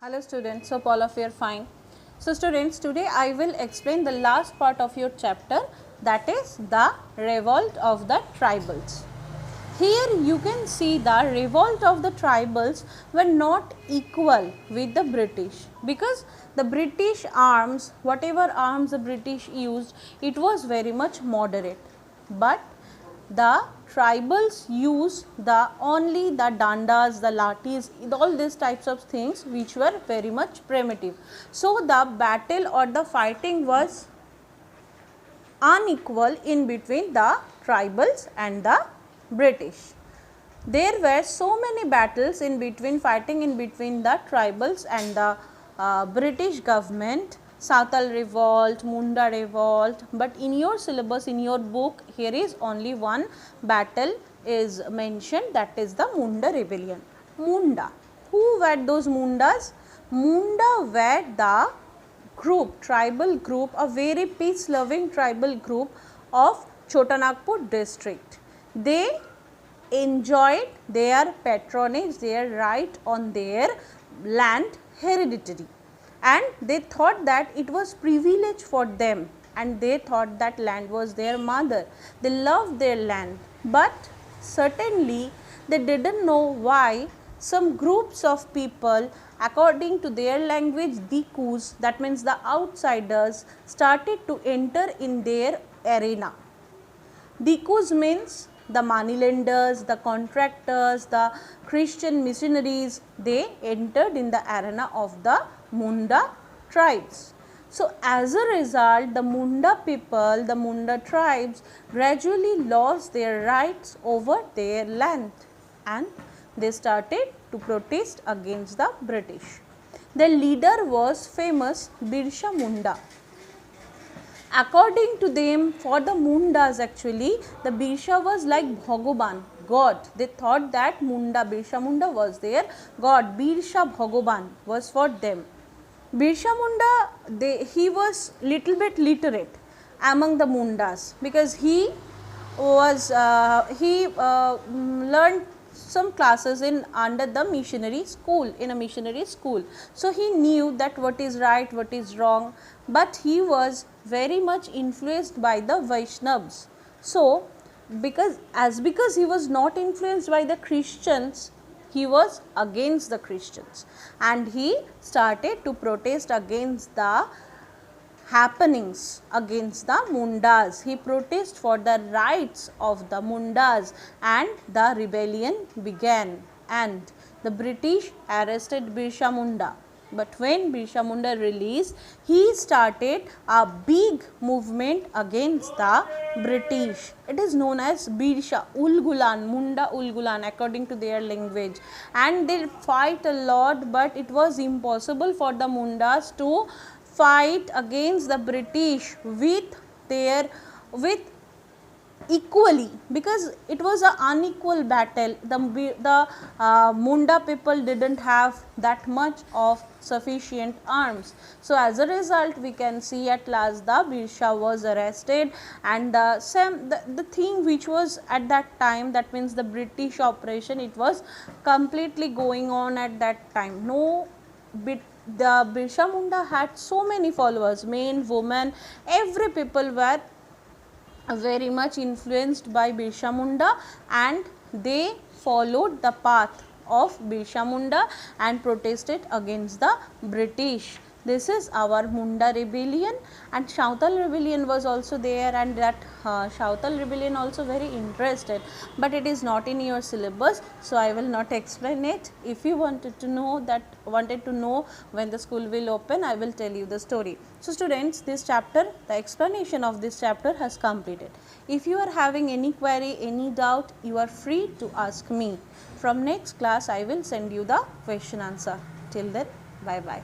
Hello students, hope all of you are fine. So students, today I will explain the last part of your chapter, that is the revolt of the tribals. Here you can see the revolt of the tribals were not equal with the British, because the British arms, whatever arms the British used, it was very much moderate, but the tribals use only the dandas, the lathis, all these types of things which were very much primitive. So the battle or the fighting was unequal in between the tribals and the British. There were so many battles in between, fighting in between the tribals and the British government. Sautal revolt, Munda revolt, but in your syllabus, in your book, here is only one battle is mentioned, that is the Munda rebellion. Munda, who were those Mundas? Munda were the group, tribal group, a very peace loving tribal group of Chotanagpur district. They enjoyed their patronage, their right on their land hereditary, and they thought that it was privilege for them, and they thought that land was their mother. They loved their land, but certainly they did not know why some groups of people, according to their language, Dikus, that means the outsiders, started to enter in their arena. Dikus means the moneylenders, the contractors, the Christian missionaries, they entered in the arena of the Munda tribes. So as a result, the Munda people, the Munda tribes gradually lost their rights over their land, and they started to protest against the British. Their leader was famous Birsa Munda. According to them, for the Mundas actually, the Birsa was like Bhagavan, God. They thought that Birsa Munda was their God. Birsa Bhagavan was for them. Birsa Munda, he was little bit literate among the Mundas, because he was learned some classes under the missionary school, in a missionary school. So he knew that what is right, what is wrong, but he was very much influenced by the Vaishnavas. So because he was not influenced by the Christians, he was against the Christians, and he started to protest against the happenings against the Mundas. He protested for the rights of the Mundas, and the rebellion began, and the British arrested Birsa Munda. But when Birsa Munda released, he started a big movement against the British. It is known as Birsa Ulgulan, Munda Ulgulan according to their language, and they fight a lot, but it was impossible for the Mundas to fight against the British with equally, because it was an unequal battle. The Munda people did not have that much of sufficient arms. So as a result, we can see at last the Birsa was arrested, and the thing which was at that time, that means the British operation, it was completely going on at that time. The Birsa Munda had so many followers, men, women, every people were very much influenced by Birsa Munda, and they followed the path of Birsa Munda and protested against the British. This is our Munda rebellion, and Sautal rebellion was also there, and that Sautal rebellion also very interested, but it is not in your syllabus, so I will not explain it. If you wanted to know when the school will open, I will tell you the story. So students, this chapter, the explanation of this chapter has completed. If you are having any query, any doubt, you are free to ask me. From next class, I will send you the question answer. Till then, bye bye.